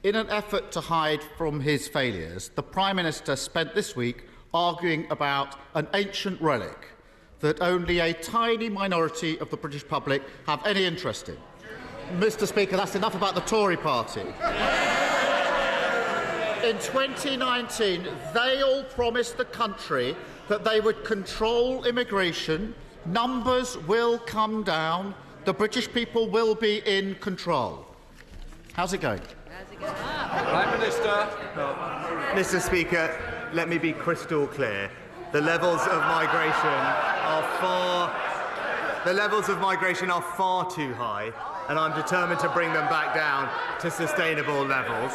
In an effort to hide from his failures, the Prime Minister spent this week arguing about an ancient relic that only a tiny minority of the British public have any interest in. Mr. Speaker, that's enough about the Tory party. In 2019, they all promised the country that they would control immigration, numbers will come down, the British people will be in control. How's it going? Prime Minister. Mr. Speaker, let me be crystal clear. The levels of migration are far too high, and I'm determined to bring them back down to sustainable levels.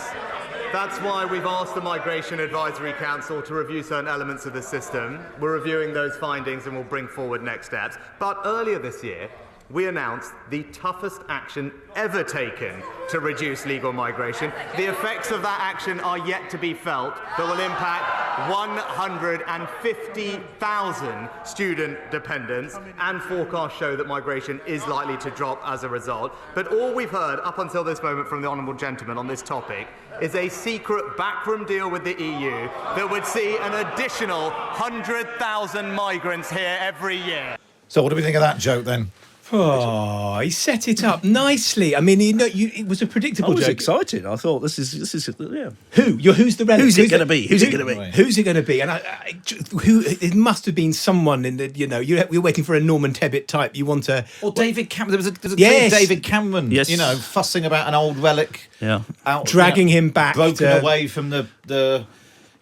That's why we've asked the Migration Advisory Council to review certain elements of the system. We're reviewing those findings and we'll bring forward next steps. But earlier this year, we announced the toughest action ever taken to reduce legal migration. The effects of that action are yet to be felt, but will impact 150,000 student dependents, and forecasts show that migration is likely to drop as a result. But all we've heard up until this moment from the Honourable Gentleman on this topic is a secret backroom deal with the EU that would see an additional 100,000 migrants here every year. So what do we think of that joke then? Oh, he set it up nicely. I mean, it was a predictable joke. I was excited. I thought this is yeah. Who's the relic? Who's it going to be? Who's it going to be? Who's it going to be? And it must have been someone in the, you're waiting for a Norman Tebbit type. You want to... Or David Cameron. There was a Yes. David Cameron, Yes. fussing about an old relic. Yeah. Dragging him back. Broken away from the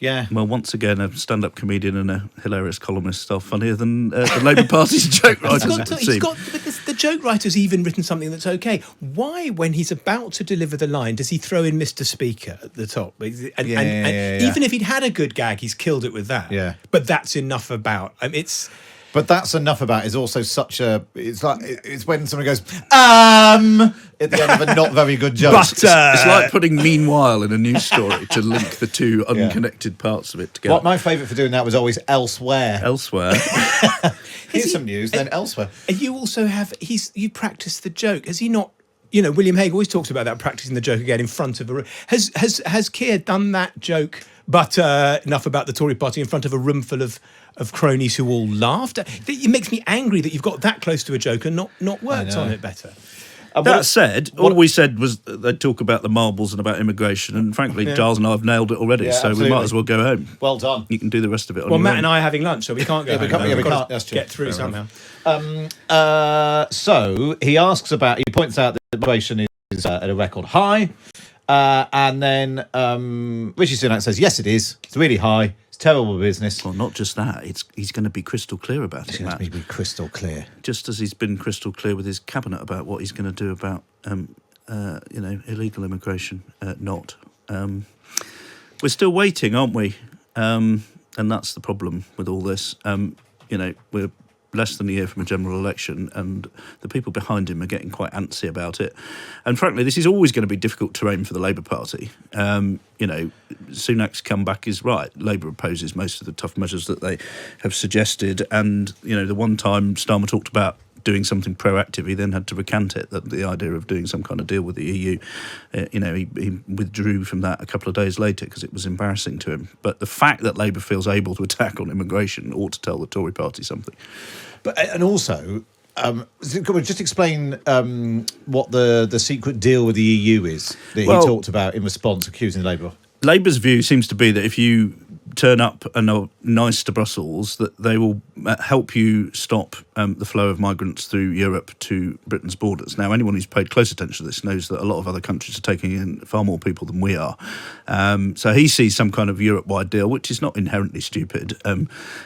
yeah. Well, once again, a stand-up comedian and a hilarious columnist are funnier than the Labour Party's joke writers. But the joke writer's even written something that's okay. Why, when he's about to deliver the line, does he throw in Mr. Speaker at the top? And even if he'd had a good gag, he's killed it with that. Yeah. But that's enough about. But that's enough about is also such a. It's when someone goes at the end of a not very good joke. It's like putting "meanwhile" in a news story to link the two unconnected parts of it together. What my favourite for doing that was always elsewhere. Elsewhere. Here's some news, then elsewhere. And you also have you practice the joke. Has he not? William Hague always talks about that, practicing the joke again in front of a room. Has Keir done that joke? But enough about the Tory party in front of a room full of cronies who all laughed. It makes me angry that you've got that close to a joke and not worked on it better. That said, all we said was they'd talk about the marbles and about immigration, and frankly, Giles and I have nailed it already, so absolutely. We might as well go home. Well done. You can do the rest of it on Well, your Matt own. and I are having lunch, so we can't go home. We can't. That's true. Get through somehow. So he asks about. He points out that immigration is at a record high, and then Rishi Sunak says, "Yes, it is. It's really high. It's terrible business." Well, not just that. He's going to be crystal clear about it, Matt. He's going to be crystal clear. Just as he's been crystal clear with his cabinet about what he's going to do about, illegal immigration. We're still waiting, aren't we? And that's the problem with all this. We're less than a year from a general election, and the people behind him are getting quite antsy about it. And frankly, this is always going to be difficult terrain for the Labour Party. Sunak's comeback is right. Labour opposes most of the tough measures that they have suggested, and the one time Starmer talked about doing something proactive, he then had to recant it, that the idea of doing some kind of deal with the EU, he withdrew from that a couple of days later because it was embarrassing to him. But the fact that Labour feels able to attack on immigration ought to tell the Tory party something. And also, just explain what the secret deal with the EU is that he talked about in response, accusing Labour. Labour's view seems to be that if you turn up and are nice to Brussels, that they will help you stop the flow of migrants through Europe to Britain's borders. Now, anyone who's paid close attention to this knows that a lot of other countries are taking in far more people than we are. So he sees some kind of Europe-wide deal, which is not inherently stupid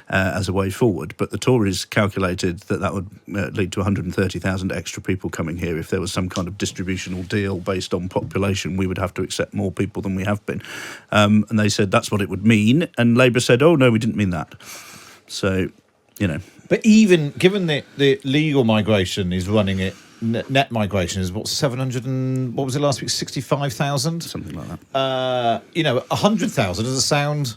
as a way forward. But the Tories calculated that would lead to 130,000 extra people coming here. If there was some kind of distributional deal based on population, we would have to accept more people than we have been. And they said that's what it would mean. And Labour said, oh, no, we didn't mean that. So, But even given that the legal migration is running it, net migration is what, 700 and, what was it last week, 65,000? Something like that. 100,000 doesn't sound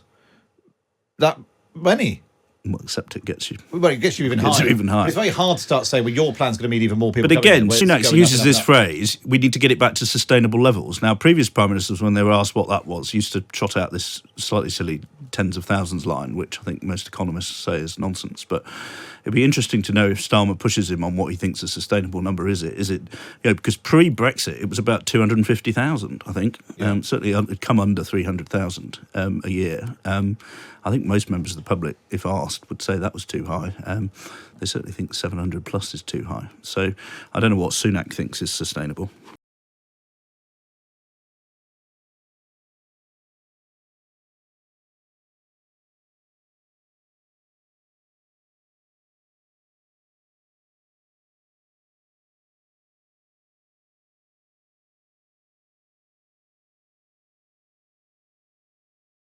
that many. Well, except it gets you. Well, it gets you even Gets higher. you even higher. It's very hard to start saying, well, your plan's going to mean even more people. But coming again, in, where it's Sunak going up uses and this up. phrase, we need to get it back to sustainable levels. Now, previous Prime Ministers, when they were asked what that was, used to trot out this slightly silly tens of thousands line, which I think most economists say is nonsense. But it'd be interesting to know if Starmer pushes him on what he thinks a sustainable number is. Because pre-Brexit, it was about 250,000, I think. Yeah. Certainly it'd come under 300,000 a year. I think most members of the public, if asked, would say that was too high. They certainly think 700 plus is too high. So I don't know what Sunak thinks is sustainable.